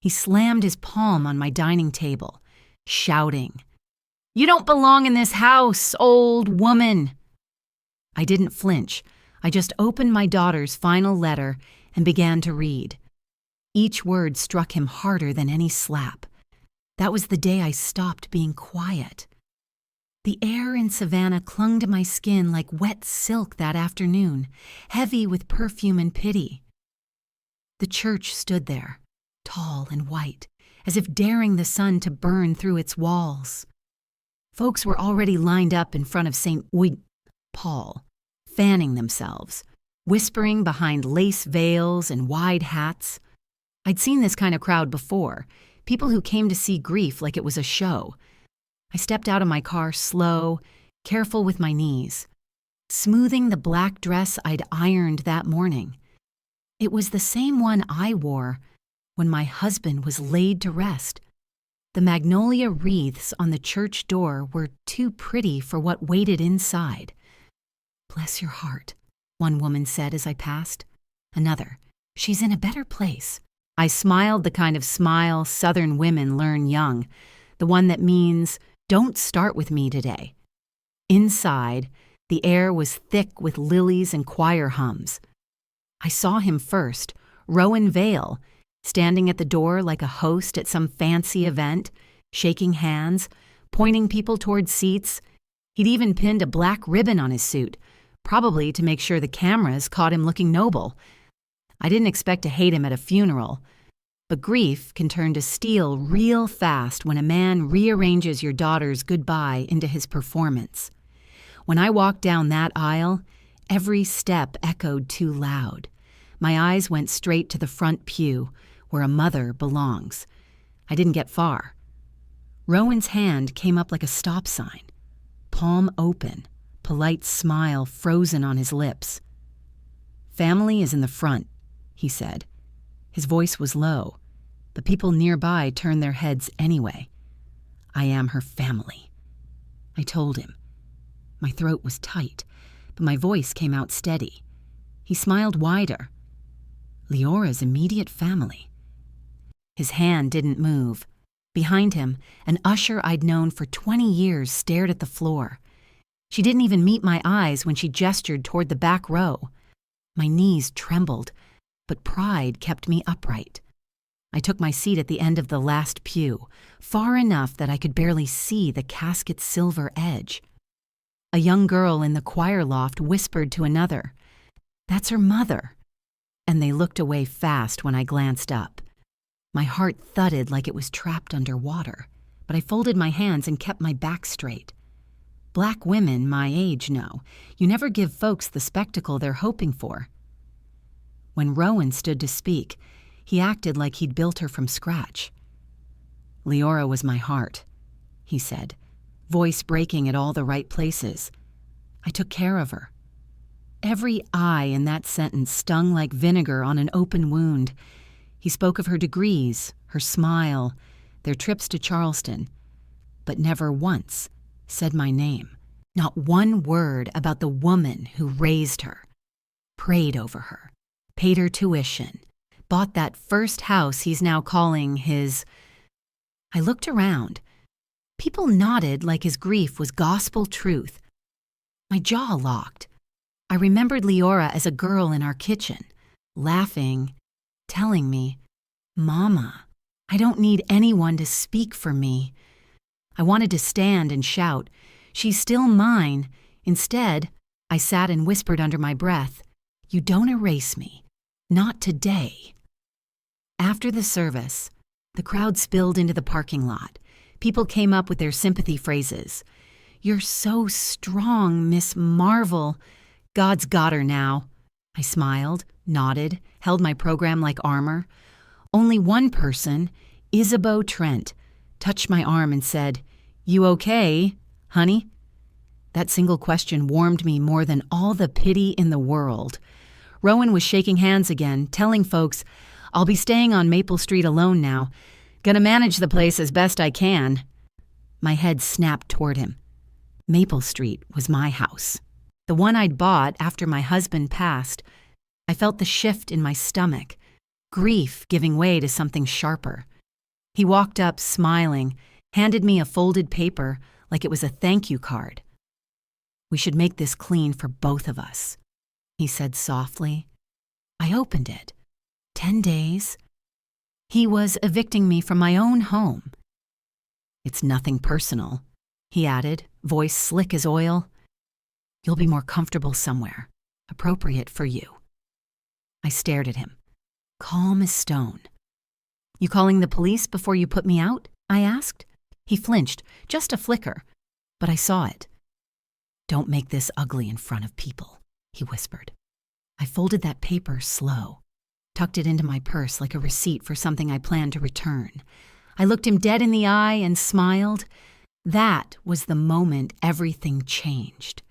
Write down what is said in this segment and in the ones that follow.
He slammed his palm on my dining table, shouting, "You don't belong in this house, old woman!" I didn't flinch. I just opened my daughter's final letter and began to read. Each word struck him harder than any slap. That was the day I stopped being quiet. The air in Savannah clung to my skin like wet silk that afternoon, heavy with perfume and pity. The church stood there, tall and white, as if daring the sun to burn through its walls. Folks were already lined up in front of St. Paul, fanning themselves, whispering behind lace veils and wide hats. I'd seen this kind of crowd before, people who came to see grief like it was a show. I stepped out of my car slow, careful with my knees, smoothing the black dress I'd ironed that morning. It was the same one I wore when my husband was laid to rest. The magnolia wreaths on the church door were too pretty for what waited inside. "Bless your heart," one woman said as I passed. Another, "She's in a better place." I smiled the kind of smile Southern women learn young, the one that means, "Don't start with me today." Inside, the air was thick with lilies and choir hums. I saw him first, Rowan Vale, standing at the door like a host at some fancy event, shaking hands, pointing people toward seats. He'd even pinned a black ribbon on his suit, probably to make sure the cameras caught him looking noble. I didn't expect to hate him at a funeral, but grief can turn to steel real fast when a man rearranges your daughter's goodbye into his performance. When I walked down that aisle, every step echoed too loud. My eyes went straight to the front pew, where a mother belongs. I didn't get far. Rowan's hand came up like a stop sign, palm open, polite smile frozen on his lips. "Family is in the front," he said. His voice was low, but people nearby turned their heads anyway. "I am her family," I told him. My throat was tight, but my voice came out steady. He smiled wider. "Leora's immediate family." His hand didn't move. Behind him, an usher I'd known for 20 years stared at the floor. She didn't even meet my eyes when she gestured toward the back row. My knees trembled, but pride kept me upright. I took my seat at the end of the last pew, far enough that I could barely see the casket's silver edge. A young girl in the choir loft whispered to another, "That's her mother," and they looked away fast when I glanced up. My heart thudded like it was trapped under water, but I folded my hands and kept my back straight. Black women my age know, you never give folks the spectacle they're hoping for. When Rowan stood to speak, he acted like he'd built her from scratch. "Leora was my heart," he said, voice breaking at all the right places. "I took care of her." Every I in that sentence stung like vinegar on an open wound. He spoke of her degrees, her smile, their trips to Charleston, but never once said my name. Not one word about the woman who raised her, prayed over her, paid her tuition, bought that first house he's now calling his. I looked around. People nodded like his grief was gospel truth. My jaw locked. I remembered Leora as a girl in our kitchen, laughing, telling me, "Mama, I don't need anyone to speak for me." I wanted to stand and shout, "She's still mine." Instead, I sat and whispered under my breath, "You don't erase me. Not today." After the service, the crowd spilled into the parking lot. People came up with their sympathy phrases. "You're so strong, Miss Marvel." "God's got her now." I smiled, nodded, held my program like armor. Only one person, Isabeau Trent, touched my arm and said, "You okay, honey?" That single question warmed me more than all the pity in the world. Rowan was shaking hands again, telling folks, "I'll be staying on Maple Street alone now. Gonna manage the place as best I can." My head snapped toward him. Maple Street was my house, the one I'd bought after my husband passed. I felt the shift in my stomach, grief giving way to something sharper. He walked up, smiling, handed me a folded paper like it was a thank you card. "We should make this clean for both of us," he said softly. I opened it. 10 days. He was evicting me from my own home. "It's nothing personal," he added, voice slick as oil. "You'll be more comfortable somewhere, appropriate for you." I stared at him, calm as stone. "You calling the police before you put me out?" I asked. He flinched, just a flicker, but I saw it. "Don't make this ugly in front of people," he whispered. I folded that paper slow, tucked it into my purse like a receipt for something I planned to return. I looked him dead in the eye and smiled. That was the moment everything changed.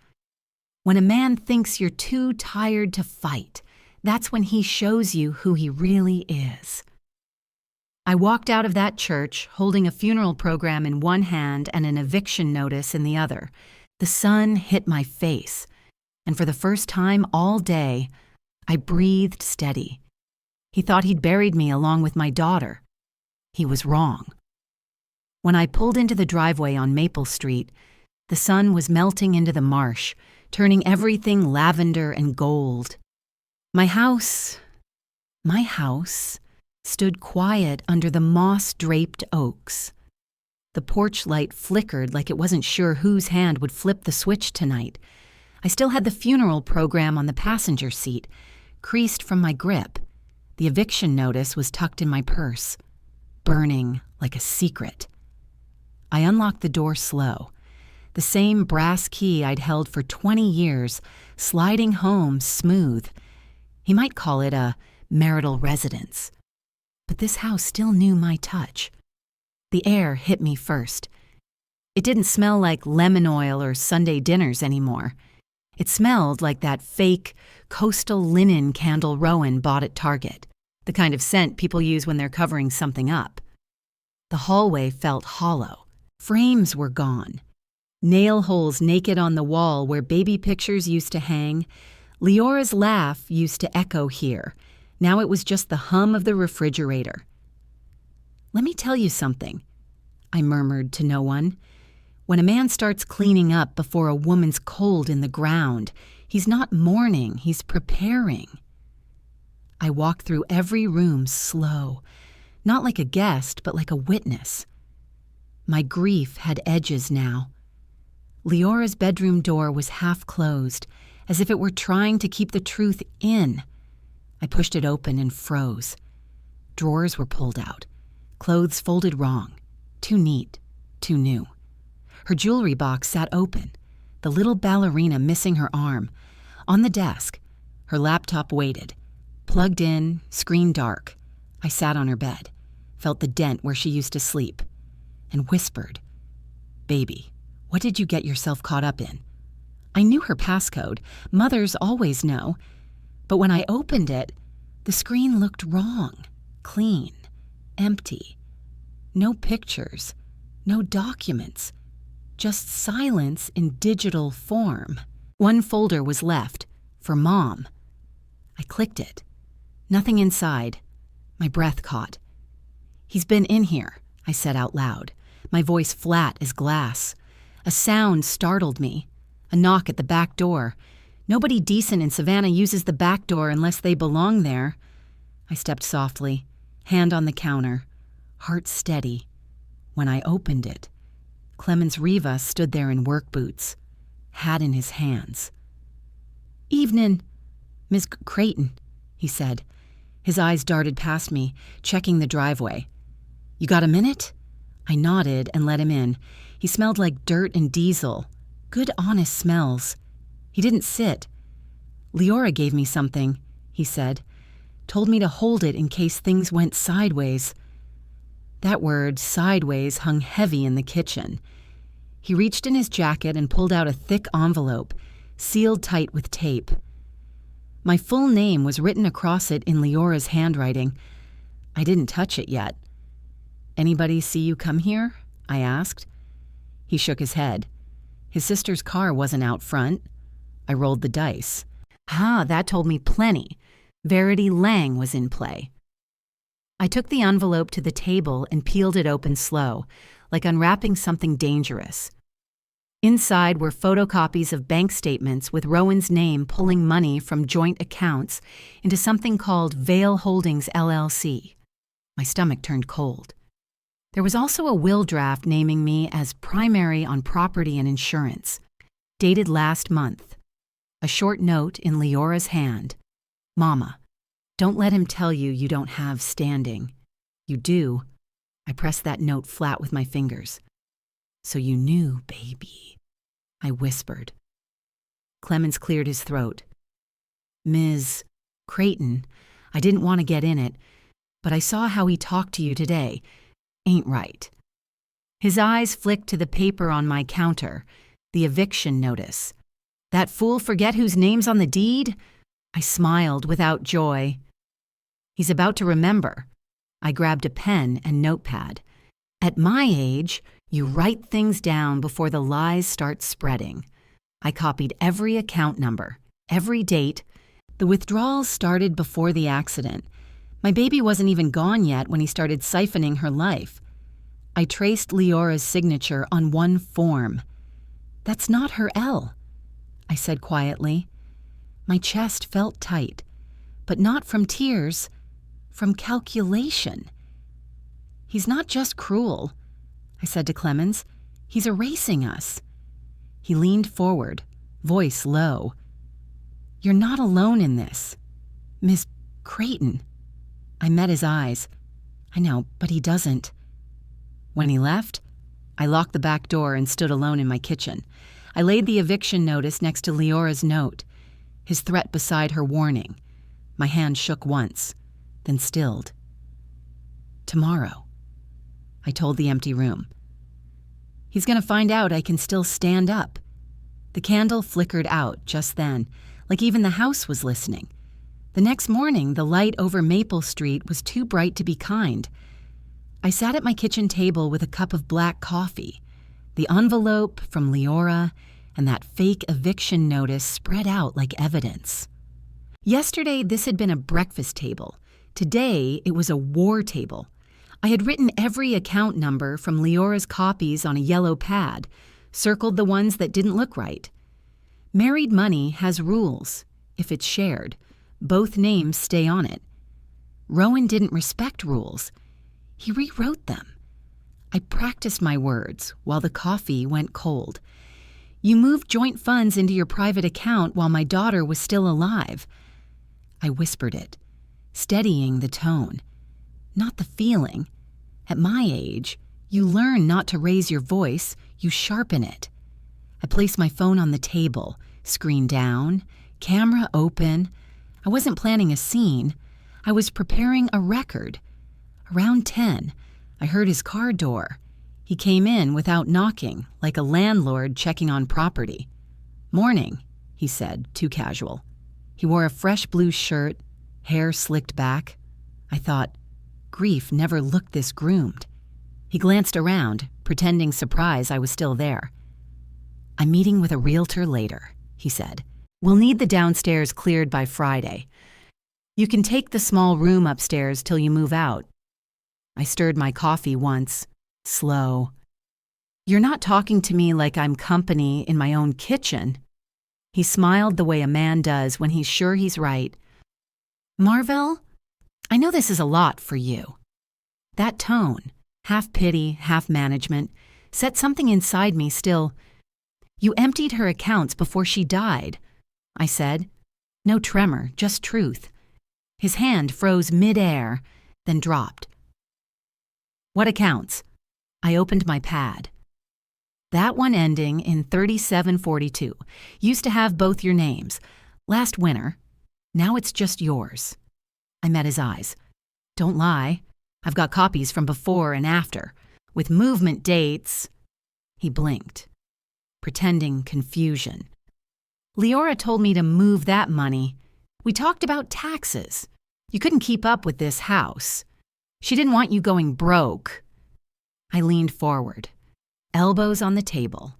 When a man thinks you're too tired to fight, that's when he shows you who he really is. I walked out of that church holding a funeral program in one hand and an eviction notice in the other. The sun hit my face, and for the first time all day, I breathed steady. He thought he'd buried me along with my daughter. He was wrong. When I pulled into the driveway on Maple Street, the sun was melting into the marsh, turning everything lavender and gold. My house stood quiet under the moss-draped oaks. The porch light flickered like it wasn't sure whose hand would flip the switch tonight. I still had the funeral program on the passenger seat, creased from my grip. The eviction notice was tucked in my purse, burning like a secret. I unlocked the door slow, the same brass key I'd held for 20 years, sliding home smooth. He might call it a marital residence. But this house still knew my touch. The air hit me first. It didn't smell like lemon oil or Sunday dinners anymore. It smelled like that fake coastal linen candle Rowan bought at Target, the kind of scent people use when they're covering something up. The hallway felt hollow. Frames were gone. Nail holes naked on the wall where baby pictures used to hang. Leora's laugh used to echo here. Now it was just the hum of the refrigerator. "Let me tell you something," I murmured to no one. "When a man starts cleaning up before a woman's cold in the ground, he's not mourning, he's preparing." I walked through every room slow, not like a guest, but like a witness. My grief had edges now. Leora's bedroom door was half closed, as if it were trying to keep the truth in. I pushed it open and froze. Drawers were pulled out, clothes folded wrong, too neat, too new. Her jewelry box sat open, the little ballerina missing her arm. On the desk, her laptop waited, plugged in, screen dark. I sat on her bed, felt the dent where she used to sleep, and whispered, "Baby, what did you get yourself caught up in?" I knew her passcode. Mothers always know. But when I opened it, the screen looked wrong, clean, empty. No pictures, no documents, just silence in digital form. One folder was left, for Mom. I clicked it. Nothing inside. My breath caught. "He's been in here," I said out loud, my voice flat as glass. A sound startled me, a knock at the back door. Nobody decent in Savannah uses the back door unless they belong there. I stepped softly, hand on the counter, heart steady. When I opened it, Clemens Riva stood there in work boots, hat in his hands. "Evenin', Miss Creighton," he said. His eyes darted past me, checking the driveway. "You got a minute?" I nodded and let him in. He smelled like dirt and diesel. Good, honest smells. He didn't sit. "Leora gave me something," he said. "Told me to hold it in case things went sideways." That word, sideways, hung heavy in the kitchen. He reached in his jacket and pulled out a thick envelope, sealed tight with tape. My full name was written across it in Leora's handwriting. I didn't touch it yet. "Anybody see you come here?" I asked. He shook his head. His sister's car wasn't out front. I rolled the dice. That told me plenty. Verity Lang was in play. I took the envelope to the table and peeled it open slow, like unwrapping something dangerous. Inside were photocopies of bank statements with Rowan's name pulling money from joint accounts into something called Vale Holdings LLC. My stomach turned cold. There was also a will draft naming me as primary on property and insurance, dated last month. A short note in Leora's hand. Mama, don't let him tell you you don't have standing. You do. I pressed that note flat with my fingers. So you knew, baby, I whispered. Clemens cleared his throat. Ms. Creighton, I didn't want to get in it, but I saw how he talked to you today. Ain't right. His eyes flicked to the paper on my counter, the eviction notice. That fool forget whose name's on the deed? I smiled without joy. He's about to remember. I grabbed a pen and notepad. At my age, you write things down before the lies start spreading. I copied every account number, every date. The withdrawals started before the accident. My baby wasn't even gone yet when he started siphoning her life. I traced Leora's signature on one form. That's not her L, I said quietly. My chest felt tight, but not from tears, from calculation. He's not just cruel, I said to Clemens. He's erasing us. He leaned forward, voice low. You're not alone in this. Miss Creighton. I met his eyes. I know, but he doesn't. When he left, I locked the back door and stood alone in my kitchen. I laid the eviction notice next to Leora's note, his threat beside her warning. My hand shook once, then stilled. Tomorrow, I told the empty room. He's going to find out I can still stand up. The candle flickered out just then, like even the house was listening. The next morning, the light over Maple Street was too bright to be kind. I sat at my kitchen table with a cup of black coffee, the envelope from Leora, and that fake eviction notice spread out like evidence. Yesterday, this had been a breakfast table. Today, it was a war table. I had written every account number from Leora's copies on a yellow pad, circled the ones that didn't look right. Married money has rules. If it's shared, both names stay on it. Rowan didn't respect rules. He rewrote them. I practiced my words while the coffee went cold. You moved joint funds into your private account while my daughter was still alive. I whispered it, steadying the tone, not the feeling. At my age, you learn not to raise your voice, you sharpen it. I placed my phone on the table, screen down, camera open. I wasn't planning a scene. I was preparing a record. Around 10, I heard his car door. He came in without knocking, like a landlord checking on property. Morning, he said, too casual. He wore a fresh blue shirt, hair slicked back. I thought, grief never looked this groomed. He glanced around, pretending surprise I was still there. I'm meeting with a realtor later, he said. We'll need the downstairs cleared by Friday. You can take the small room upstairs till you move out. I stirred my coffee once, slow. You're not talking to me like I'm company in my own kitchen. He smiled the way a man does when he's sure he's right. Marvell, I know this is a lot for you. That tone, half pity, half management, set something inside me still. You emptied her accounts before she died, I said. No tremor, just truth. His hand froze mid-air, then dropped. What accounts? I opened my pad. That one ending in 3742. Used to have both your names. Last winter. Now it's just yours. I met his eyes. Don't lie. I've got copies from before and after, with movement dates. He blinked, pretending confusion. Leora told me to move that money. We talked about taxes. You couldn't keep up with this house. She didn't want you going broke. I leaned forward, elbows on the table.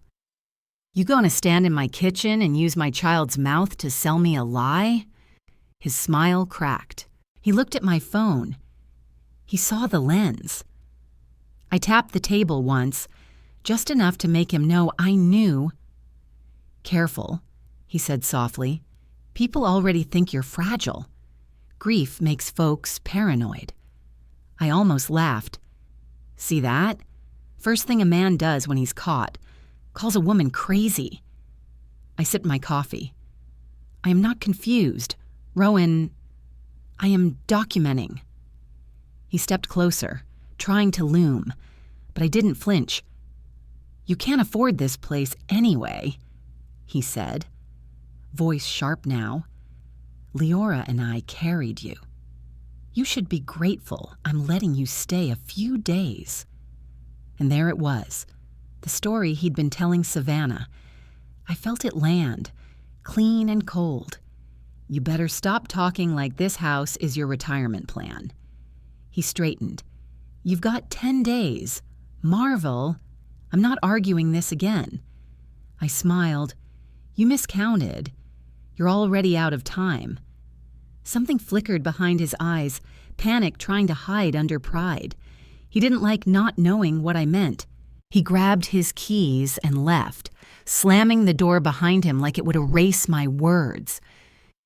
You gonna stand in my kitchen and use my child's mouth to sell me a lie? His smile cracked. He looked at my phone. He saw the lens. I tapped the table once, just enough to make him know I knew. "Careful," he said softly. "People already think you're fragile. Grief makes folks paranoid." I almost laughed. "See that? First thing a man does when he's caught, calls a woman crazy." I sipped my coffee. "I am not confused. Rowan, I am documenting." He stepped closer, trying to loom, but I didn't flinch. "You can't afford this place anyway," he said, voice sharp now. "Leora and I carried you. You should be grateful I'm letting you stay a few days." And there it was, the story he'd been telling Savannah. I felt it land, clean and cold. "You better stop talking like this house is your retirement plan." He straightened. "You've got 10 days. Marvel. I'm not arguing this again." I smiled. "You miscounted. You're already out of time." Something flickered behind his eyes, panic trying to hide under pride. He didn't like not knowing what I meant. He grabbed his keys and left, slamming the door behind him like it would erase my words.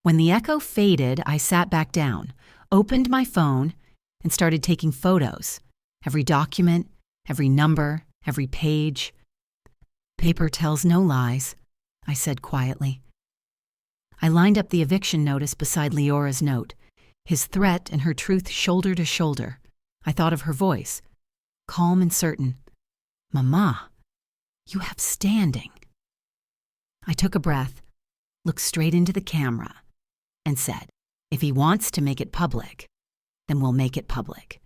When the echo faded, I sat back down, opened my phone, and started taking photos. Every document, every number, every page. "Paper tells no lies," I said quietly. I lined up the eviction notice beside Leora's note, his threat and her truth shoulder to shoulder. I thought of her voice, calm and certain. "Mama, you have standing." I took a breath, looked straight into the camera, and said, "If he wants to make it public, then we'll make it public.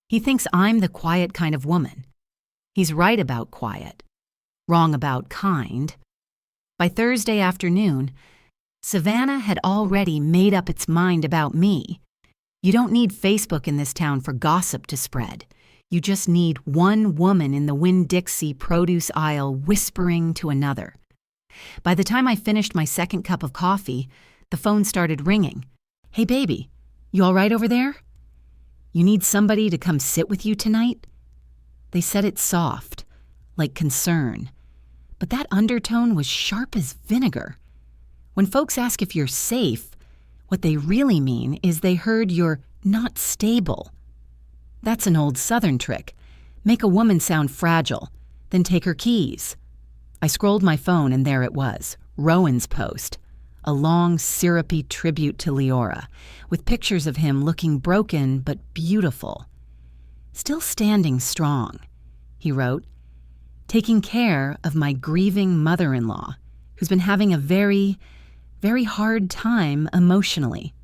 He thinks I'm the quiet kind of woman. He's right about quiet, wrong about kind." By Thursday afternoon, Savannah had already made up its mind about me. You don't need Facebook in this town for gossip to spread. You just need one woman in the Winn-Dixie produce aisle whispering to another. By the time I finished my second cup of coffee, the phone started ringing. "Hey, baby, you all right over there? You need somebody to come sit with you tonight?" They said it soft, like concern, but that undertone was sharp as vinegar. When folks ask if you're safe, what they really mean is they heard you're not stable. That's an old Southern trick. Make a woman sound fragile, then take her keys. I scrolled my phone and there it was, Rowan's post, a long, syrupy tribute to Leora, with pictures of him looking broken but beautiful. "Still standing strong," he wrote, "taking care of my grieving mother-in-law, who's been having a very, very hard time emotionally."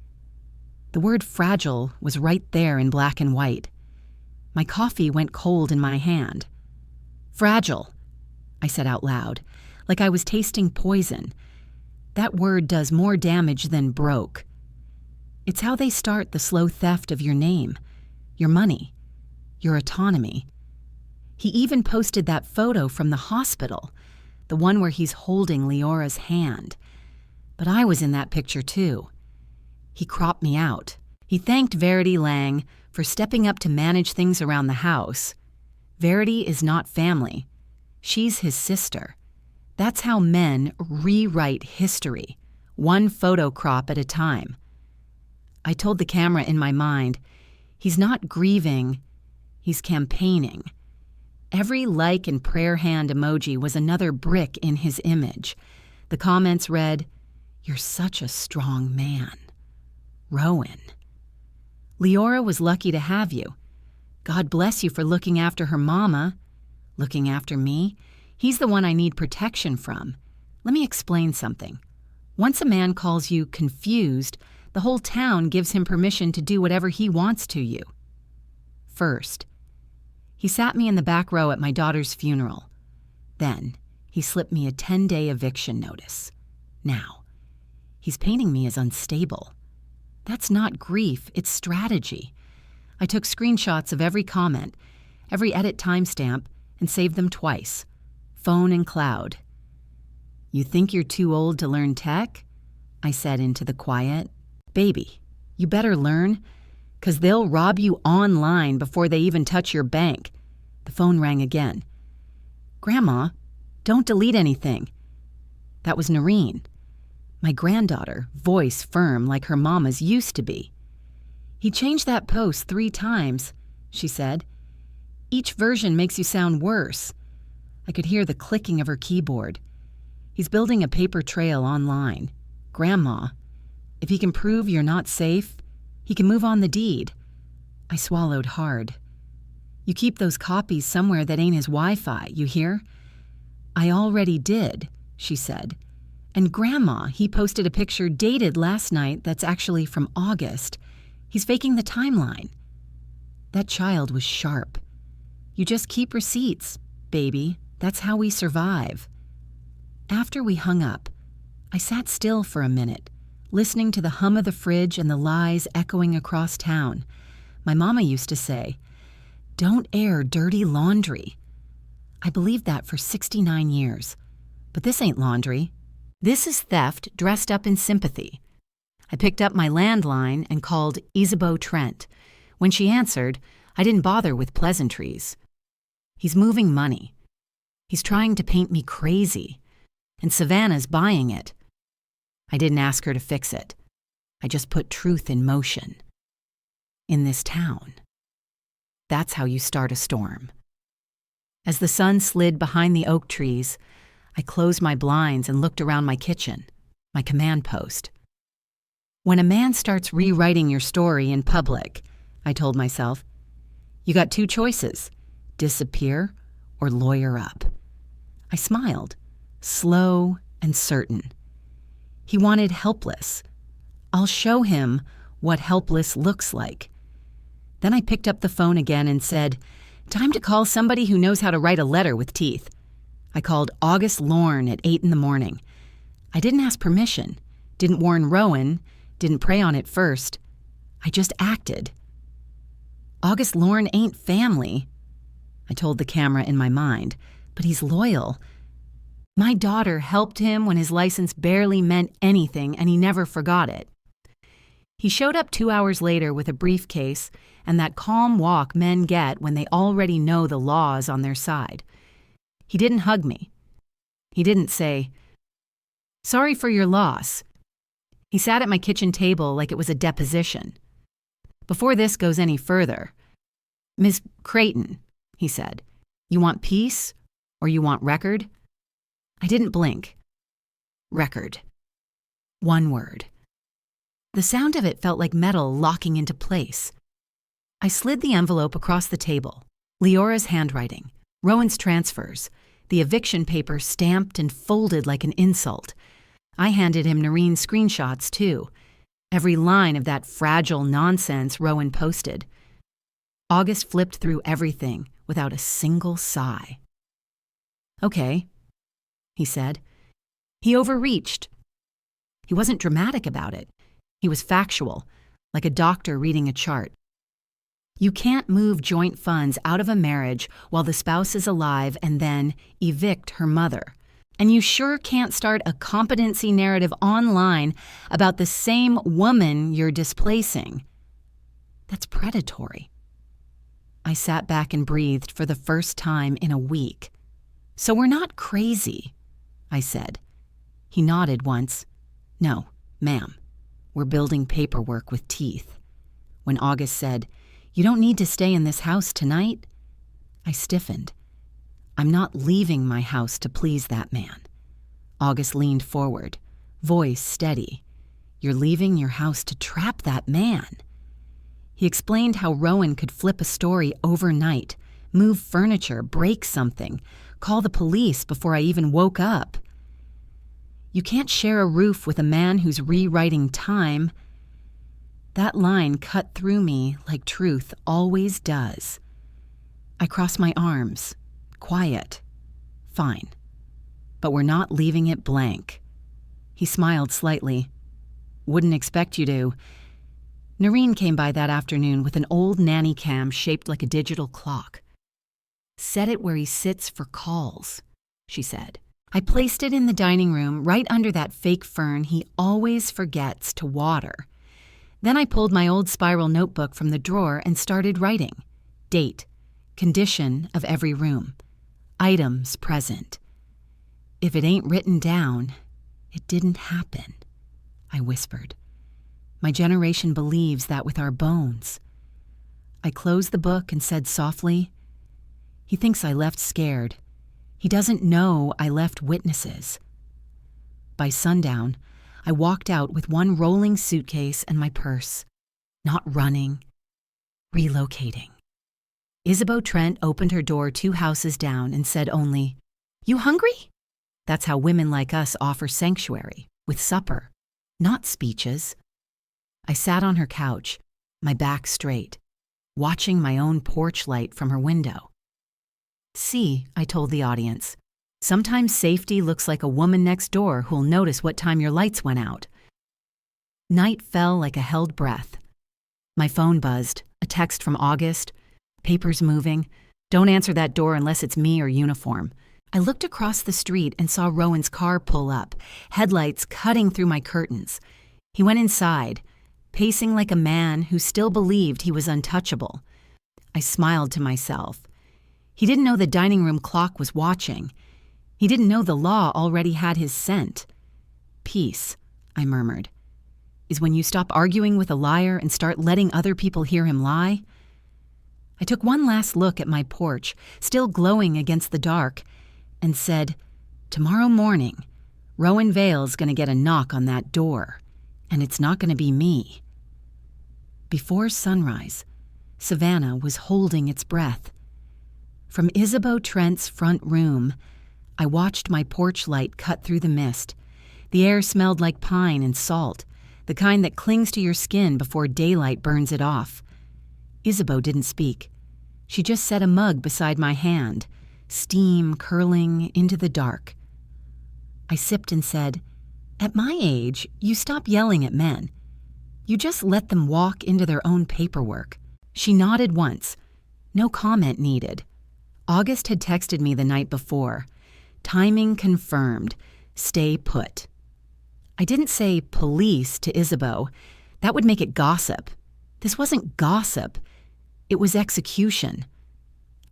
The word fragile was right there in black and white. My coffee went cold in my hand. "Fragile," I said out loud, like I was tasting poison. That word does more damage than broke. It's how they start the slow theft of your name, your money, your autonomy. He even posted that photo from the hospital, the one where he's holding Leora's hand. But I was in that picture too. He cropped me out. He thanked Verity Lang for stepping up to manage things around the house. Verity is not family. She's his sister. That's how men rewrite history, one photo crop at a time. I told the camera in my mind, he's not grieving, he's campaigning. Every like and prayer hand emoji was another brick in his image. The comments read, "You're such a strong man. Rowan. Leora was lucky to have you. God bless you for looking after her mama. Looking after me? He's the one I need protection from. Let me explain something. Once a man calls you confused, the whole town gives him permission to do whatever he wants to you." First, he sat me in the back row at my daughter's funeral. Then, he slipped me a 10-day eviction notice. Now, he's painting me as unstable. That's not grief, it's strategy. I took screenshots of every comment, every edit timestamp, and saved them twice. Phone and cloud. "You think you're too old to learn tech?" I said into the quiet. "Baby, you better learn. 'Cause they'll rob you online before they even touch your bank." The phone rang again. "Grandma, don't delete anything." That was Noreen, my granddaughter, voice firm like her mama's used to be. "He changed that post 3 times, she said. "Each version makes you sound worse." I could hear the clicking of her keyboard. "He's building a paper trail online. Grandma, if he can prove you're not safe, he can move on the deed." I swallowed hard. "You keep those copies somewhere that ain't his Wi-Fi, you hear?" "I already did," she said. "And Grandma, he posted a picture dated last night that's actually from August. He's faking the timeline." That child was sharp. "You just keep receipts, baby. That's how we survive." After we hung up, I sat still for a minute, listening to the hum of the fridge and the lies echoing across town. My mama used to say, "Don't air dirty laundry." I believed that for 69 years. But this ain't laundry. This is theft dressed up in sympathy. I picked up my landline and called Isabeau Trent. When she answered, I didn't bother with pleasantries. "He's moving money. He's trying to paint me crazy. And Savannah's buying it." I didn't ask her to fix it. I just put truth in motion. In this town. That's how you start a storm. As the sun slid behind the oak trees, I closed my blinds and looked around my kitchen, my command post. When a man starts rewriting your story in public, I told myself, you got 2 choices: disappear or lawyer up. I smiled, slow and certain. He wanted helpless. I'll show him what helpless looks like. Then I picked up the phone again and said, "Time to call somebody who knows how to write a letter with teeth." I called August Lorne at 8 in the morning. I didn't ask permission, didn't warn Rowan, didn't pray on it first. I just acted. August Lorne ain't family, I told the camera in my mind, but he's loyal. My daughter helped him when his license barely meant anything and he never forgot it. He showed up 2 hours later with a briefcase and that calm walk men get when they already know the law is on their side. He didn't hug me. He didn't say, "Sorry for your loss." He sat at my kitchen table like it was a deposition. "Before this goes any further, Miss Creighton," he said, "you want peace or you want record?" I didn't blink. Record. One word. The sound of it felt like metal locking into place. I slid the envelope across the table. Leora's handwriting, Rowan's transfers, the eviction paper stamped and folded like an insult. I handed him Noreen's screenshots, too. Every line of that fragile nonsense Rowan posted. August flipped through everything without a single sigh. "Okay," he said. He overreached. He wasn't dramatic about it. He was factual, like a doctor reading a chart. You can't move joint funds out of a marriage while the spouse is alive and then evict her mother. And you sure can't start a competency narrative online about the same woman you're displacing. That's predatory. I sat back and breathed for the first time in a week. "So we're not crazy," I said. He nodded once. "No, ma'am. We're building paperwork with teeth." When August said, "You don't need to stay in this house tonight," I stiffened. I'm not leaving my house to please that man. August leaned forward, voice steady. "You're leaving your house to trap that man." He explained how Rowan could flip a story overnight, move furniture, break something, call the police before I even woke up. You can't share a roof with a man who's rewriting time. That line cut through me like truth always does. I crossed my arms. Quiet. Fine. But we're not leaving it blank. He smiled slightly. "Wouldn't expect you to." Noreen came by that afternoon with an old nanny cam shaped like a digital clock. "Set it where he sits for calls," she said. I placed it in the dining room right under that fake fern he always forgets to water. Then I pulled my old spiral notebook from the drawer and started writing. Date, condition of every room, items present. If it ain't written down, it didn't happen, I whispered. My generation believes that with our bones. I closed the book and said softly, he thinks I left scared. He doesn't know I left witnesses. By sundown, I walked out with one rolling suitcase and my purse. Not running, relocating. Isabeau Trent opened her door 2 houses down and said only, "You hungry?" That's how women like us offer sanctuary, with supper, not speeches. I sat on her couch, my back straight, watching my own porch light from her window. See, I told the audience, sometimes safety looks like a woman next door who'll notice what time your lights went out. Night fell like a held breath. My phone buzzed, a text from August, papers moving. Don't answer that door unless it's me or uniform. I looked across the street and saw Rowan's car pull up, headlights cutting through my curtains. He went inside, pacing like a man who still believed he was untouchable. I smiled to myself. He didn't know the dining room clock was watching. He didn't know the law already had his scent. Peace, I murmured, is when you stop arguing with a liar and start letting other people hear him lie. I took one last look at my porch, still glowing against the dark, and said, tomorrow morning, Rowan Vale's going to get a knock on that door, and it's not going to be me. Before sunrise, Savannah was holding its breath. From Isabeau Trent's front room, I watched my porch light cut through the mist. The air smelled like pine and salt, the kind that clings to your skin before daylight burns it off. Isabeau didn't speak. She just set a mug beside my hand, steam curling into the dark. I sipped and said, at my age, you stop yelling at men. You just let them walk into their own paperwork. She nodded once. No comment needed. August had texted me the night before. Timing confirmed. Stay put. I didn't say police to Isabeau. That would make it gossip. This wasn't gossip. It was execution.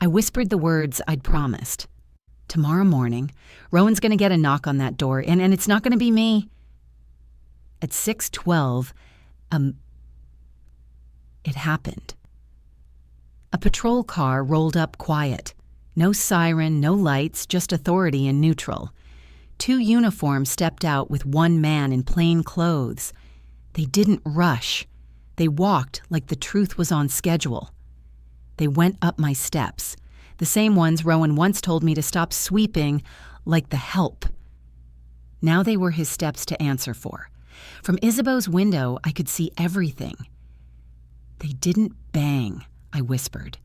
I whispered the words I'd promised. Tomorrow morning, Rowan's going to get a knock on that door, and it's not going to be me. At 6:12, it happened. A patrol car rolled up quiet. No siren, no lights, just authority in neutral. 2 uniforms stepped out with 1 man in plain clothes. They didn't rush. They walked like the truth was on schedule. They went up my steps, the same ones Rowan once told me to stop sweeping like the help. Now they were his steps to answer for. From Isabeau's window, I could see everything. They didn't bang, I whispered.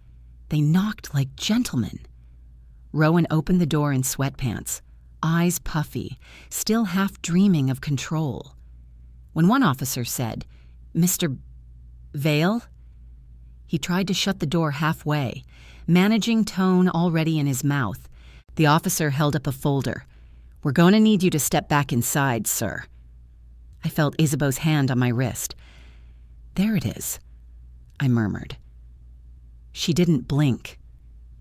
They knocked like gentlemen. Rowan opened the door in sweatpants, eyes puffy, still half dreaming of control. When one officer said, "Mr. Vale?" he tried to shut the door halfway, managing tone already in his mouth. The officer held up a folder. "We're going to need you to step back inside, sir." I felt Isabeau's hand on my wrist. "There it is," I murmured. She didn't blink.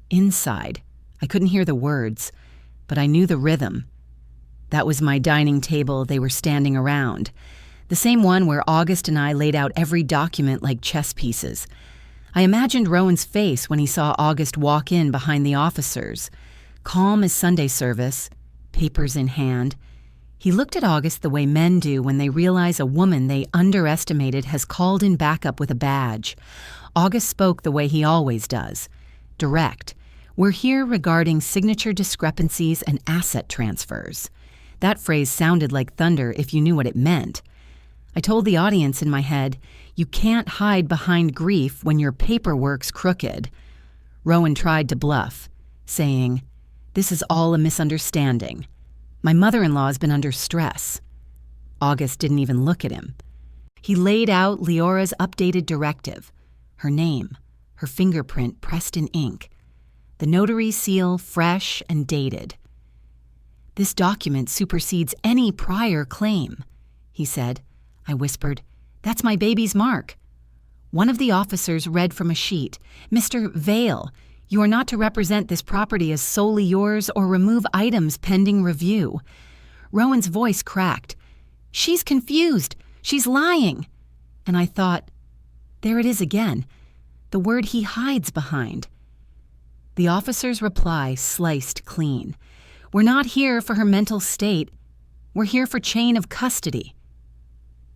Inside, I couldn't hear the words, but I knew the rhythm. That was my dining table they were standing around, the same one where August and I laid out every document like chess pieces. I imagined Rowan's face when he saw August walk in behind the officers, calm as Sunday service, papers in hand. He looked at August the way men do when they realize a woman they underestimated has called in backup with a badge. August spoke the way he always does, direct. "We're here regarding signature discrepancies and asset transfers." That phrase sounded like thunder if you knew what it meant. I told the audience in my head, you can't hide behind grief when your paperwork's crooked. Rowan tried to bluff, saying, "This is all a misunderstanding. My mother-in-law's been under stress." August didn't even look at him. He laid out Leora's updated directive, her name, her fingerprint pressed in ink, the notary seal fresh and dated. "This document supersedes any prior claim," he said. I whispered, That's my baby's mark." One of the officers read from a sheet, "Mr. Vale, you are not to represent this property as solely yours or remove items pending review." Rowan's voice cracked. "She's confused. She's lying." And I thought, there it is again, the word he hides behind. The officer's reply sliced clean. "We're not here for her mental state. We're here for chain of custody."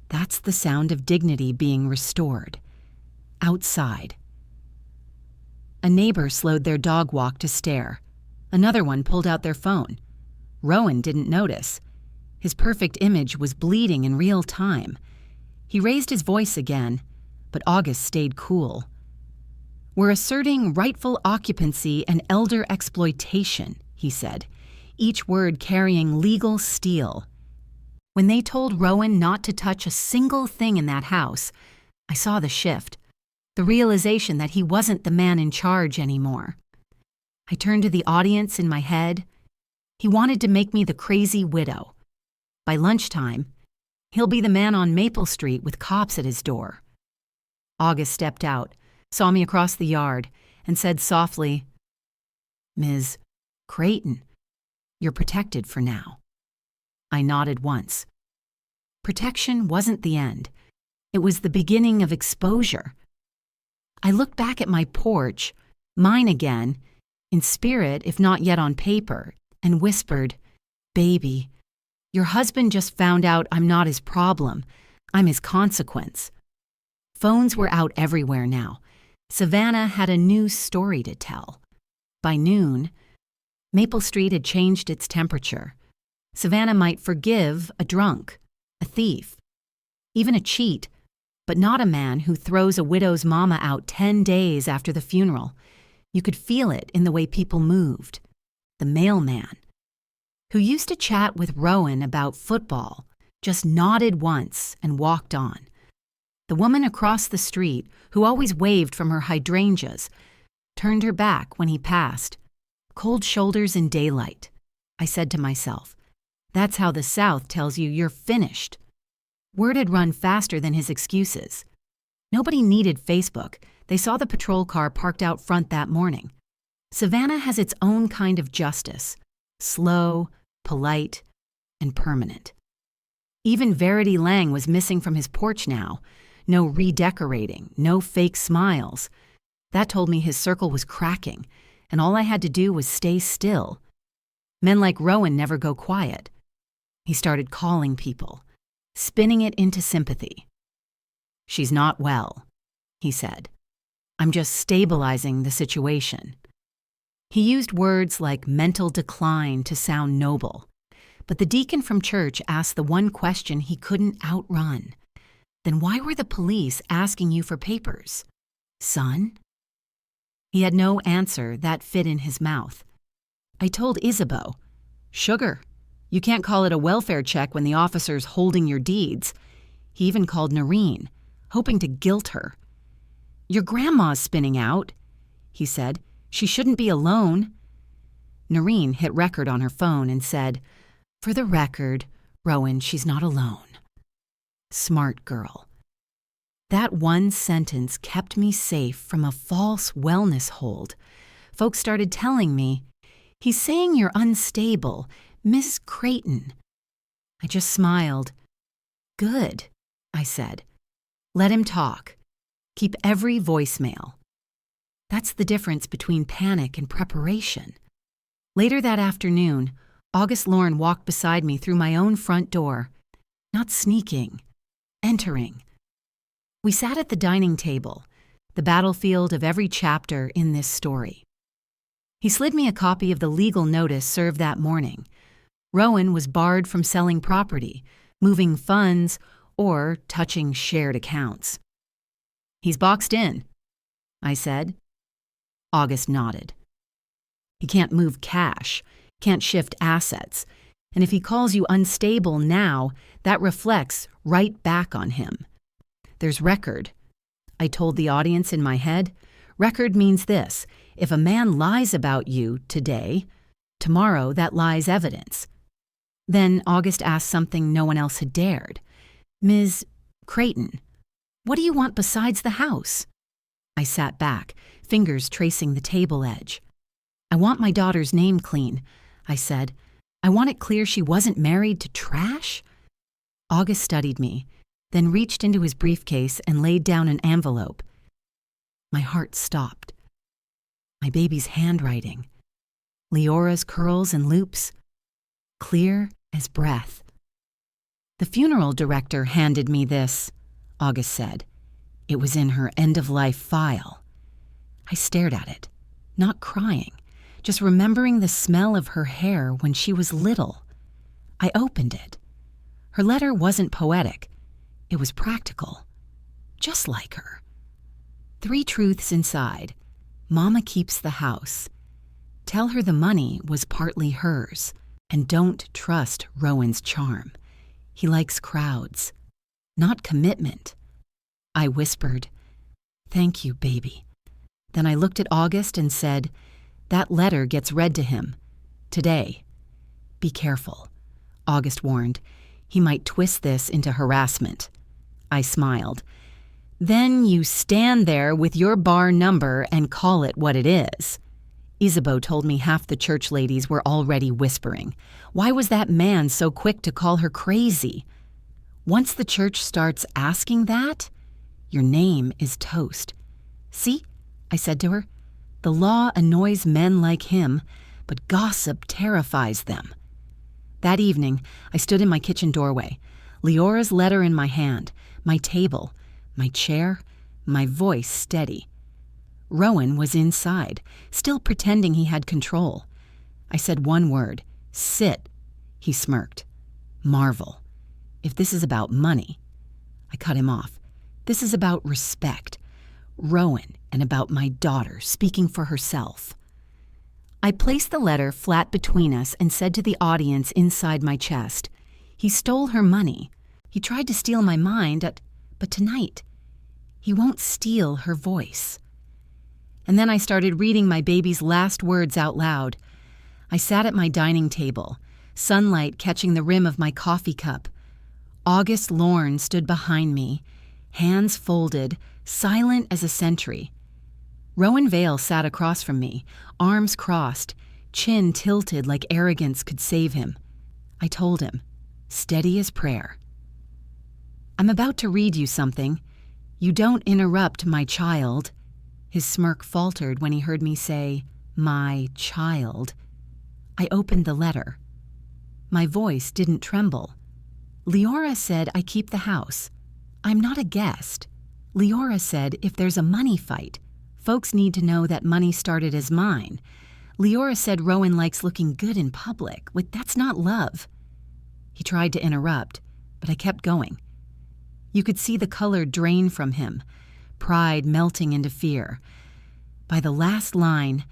That's the sound of dignity being restored. Outside. A neighbor slowed their dog walk to stare. Another one pulled out their phone. Rowan didn't notice. His perfect image was bleeding in real time. He raised his voice again, but August stayed cool. "We're asserting rightful occupancy and elder exploitation," he said, each word carrying legal steel. When they told Rowan not to touch a single thing in that house, I saw the shift, the realization that he wasn't the man in charge anymore. I turned to the audience in my head. He wanted to make me the crazy widow. By lunchtime, he'll be the man on Maple Street with cops at his door. August stepped out, saw me across the yard, and said softly, "Ms. Creighton, you're protected for now." I nodded once. Protection wasn't the end. It was the beginning of exposure. I looked back at my porch, mine again, in spirit if not yet on paper, and whispered, "Baby, your husband just found out I'm not his problem. I'm his consequence." Phones were out everywhere now. Savannah had a new story to tell. By noon, Maple Street had changed its temperature. Savannah might forgive a drunk, a thief, even a cheat, but not a man who throws a widow's mama out 10 days after the funeral. You could feel it in the way people moved. The mailman, who used to chat with Rowan about football, just nodded once and walked on. The woman across the street, who always waved from her hydrangeas, turned her back when he passed. Cold shoulders in daylight. I said to myself, that's how the South tells you you're finished. Word had run faster than his excuses. Nobody needed Facebook. They saw the patrol car parked out front that morning. Savannah has its own kind of justice. Slow, polite, and permanent. Even Verity Lang was missing from his porch now. No redecorating, no fake smiles. That told me his circle was cracking, and all I had to do was stay still. Men like Rowan never go quiet. He started calling people, spinning it into sympathy. "She's not well," he said. "I'm just stabilizing the situation." He used words like mental decline to sound noble, but the deacon from church asked the one question he couldn't outrun. Then why were the police asking you for papers? Son? He had no answer that fit in his mouth. I told Isabeau, "Sugar, you can't call it a welfare check when the officer's holding your deeds." He even called Noreen, hoping to guilt her. "Your grandma's spinning out," he said. "She shouldn't be alone." Noreen hit record on her phone and said, "For the record, Rowan, she's not alone." Smart girl. That one sentence kept me safe from a false wellness hold. Folks started telling me, "He's saying you're unstable, Miss Creighton." I just smiled. "Good," I said. "Let him talk. Keep every voicemail." That's the difference between panic and preparation. Later that afternoon, August Lorne walked beside me through my own front door. Not sneaking, entering. We sat at the dining table, the battlefield of every chapter in this story. He slid me a copy of the legal notice served that morning. Rowan was barred from selling property, moving funds, or touching shared accounts. "He's boxed in," I said. August nodded. "He can't move cash, can't shift assets, and if he calls you unstable now, that reflects right back on him. There's record." I told the audience in my head, record means this: if a man lies about you today, tomorrow that lie's evidence. Then August asked something no one else had dared. "Ms. Creighton, What do you want besides the house? I sat back, fingers tracing the table edge. I want my daughter's name clean, I said. I want it clear she wasn't married to trash. August studied me, then reached into his briefcase and laid down an envelope. My heart stopped. My baby's handwriting. Leora's curls and loops. Clear as breath. The funeral director handed me this, August said. It was in her end-of-life file. I stared at it, not crying, just remembering the smell of her hair when she was little. I opened it. Her letter wasn't poetic. It was practical. Just like her. 3 truths inside. Mama keeps the house. Tell her the money was partly hers. And don't trust Rowan's charm. He likes crowds, not commitment. I whispered, "Thank you, baby." Then I looked at August and said, "That letter gets read to him. Today. Be careful," August warned. He might twist this into harassment. I smiled. "Then you stand there with your bar number and call it what it is." Isabeau told me half the church ladies were already whispering. Why was that man so quick to call her crazy? Once the church starts asking that, your name is toast. "See," I said to her, "the law annoys men like him, but gossip terrifies them." That evening, I stood in my kitchen doorway, Leora's letter in my hand, my table, my chair, my voice steady. Rowan was inside, still pretending he had control. I said one word, "Sit." He smirked. "Marvel. If this is about money." I cut him off. "This is about respect. Rowan, and about my daughter speaking for herself." I placed the letter flat between us and said to the audience inside my chest, "He stole her money. He tried to steal my mind, but tonight, he won't steal her voice." And then I started reading my baby's last words out loud. I sat at my dining table, sunlight catching the rim of my coffee cup. August Lorne stood behind me, hands folded, silent as a sentry. Rowan Vale sat across from me, arms crossed, chin tilted like arrogance could save him. I told him, steady as prayer, "I'm about to read you something. You don't interrupt my child." His smirk faltered when he heard me say, "my child." I opened the letter. My voice didn't tremble. "Leora said I keep the house. I'm not a guest. Leora said if there's a money fight, folks need to know that money started as mine. Leora said Rowan likes looking good in public. That's not love." He tried to interrupt, but I kept going. You could see the color drain from him, pride melting into fear. By the last line,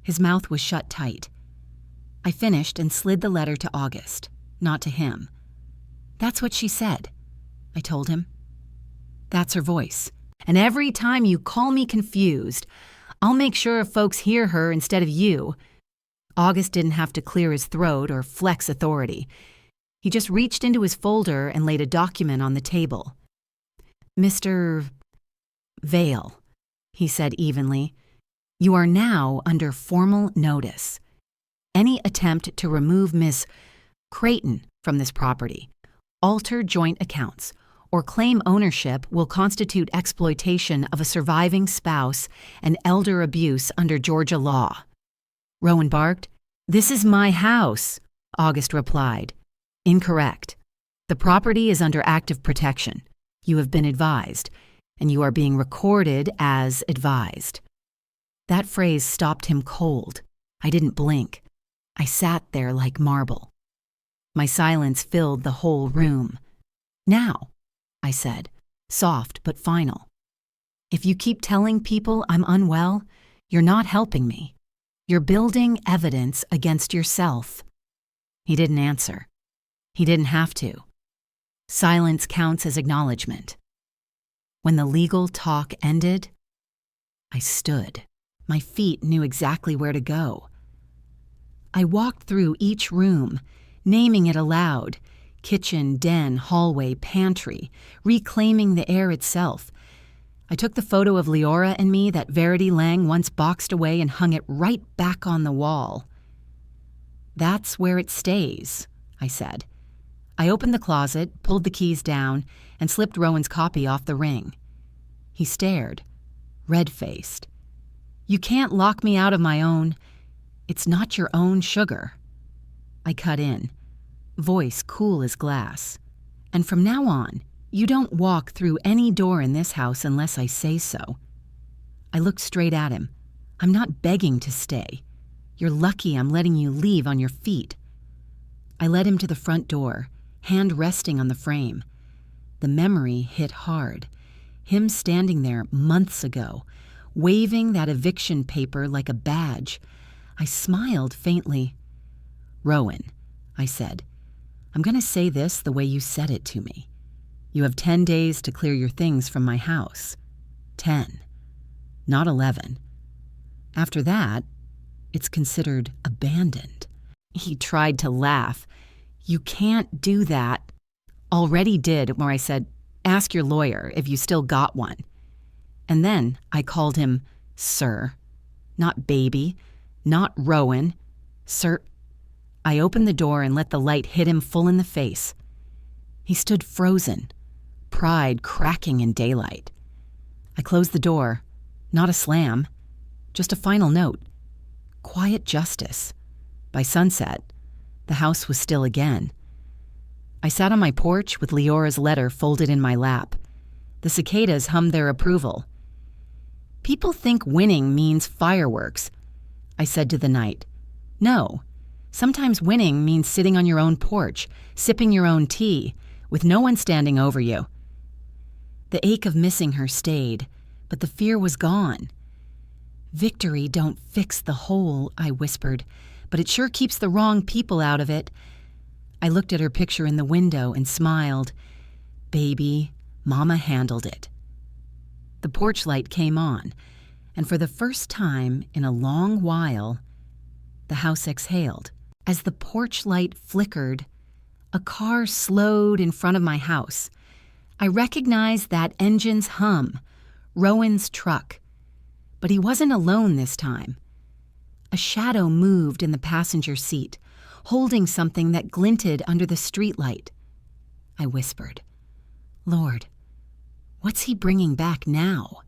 his mouth was shut tight. I finished and slid the letter to August, not to him. "That's what she said," I told him. "That's her voice. And every time you call me confused, I'll make sure folks hear her instead of you." August didn't have to clear his throat or flex authority. He just reached into his folder and laid a document on the table. "Mr. Vale," he said evenly, "you are now under formal notice. Any attempt to remove Miss Creighton from this property, alter joint accounts, or claim ownership will constitute exploitation of a surviving spouse and elder abuse under Georgia law." Rowan barked. "This is my house," August replied. "Incorrect. The property is under active protection. You have been advised, and you are being recorded as advised." That phrase stopped him cold. I didn't blink. I sat there like marble. My silence filled the whole room. "Now," I said, soft but final, "if you keep telling people I'm unwell, you're not helping me. You're building evidence against yourself." He didn't answer. He didn't have to. Silence counts as acknowledgement. When the legal talk ended, I stood. My feet knew exactly where to go. I walked through each room, naming it aloud, Kitchen, den, hallway, pantry, reclaiming the air itself. I took the photo of Leora and me that Verity Lang once boxed away and hung it right back on the wall. "That's where it stays," I said. I opened the closet, pulled the keys down, and slipped Rowan's copy off the ring. He stared, red-faced. "You can't lock me out of my own. It's not your own sugar." I cut in, voice cool as glass. "And from now on, you don't walk through any door in this house unless I say so." I looked straight at him. "I'm not begging to stay. You're lucky I'm letting you leave on your feet." I led him to the front door, hand resting on the frame. The memory hit hard. Him standing there months ago, waving that eviction paper like a badge. I smiled faintly. "Rowan," I said, "I'm going to say this the way you said it to me. You have 10 days to clear your things from my house. 10, not 11. After that, it's considered abandoned." He tried to laugh. "You can't do that." Already did, where I said, "Ask your lawyer if you still got one." And then I called him sir. Not baby, not Rowan. Sir. I opened the door and let the light hit him full in the face. He stood frozen, pride cracking in daylight. I closed the door, not a slam, just a final note. Quiet justice. By sunset, the house was still again. I sat on my porch with Leora's letter folded in my lap. The cicadas hummed their approval. "People think winning means fireworks," I said to the night. "No. Sometimes winning means sitting on your own porch, sipping your own tea, with no one standing over you." The ache of missing her stayed, but the fear was gone. "Victory don't fix the hole," I whispered, "but it sure keeps the wrong people out of it." I looked at her picture in the window and smiled. "Baby, Mama handled it." The porch light came on, and for the first time in a long while, the house exhaled. As the porch light flickered, a car slowed in front of my house. I recognized that engine's hum, Rowan's truck. But he wasn't alone this time. A shadow moved in the passenger seat, holding something that glinted under the streetlight. I whispered, "Lord, what's he bringing back now?"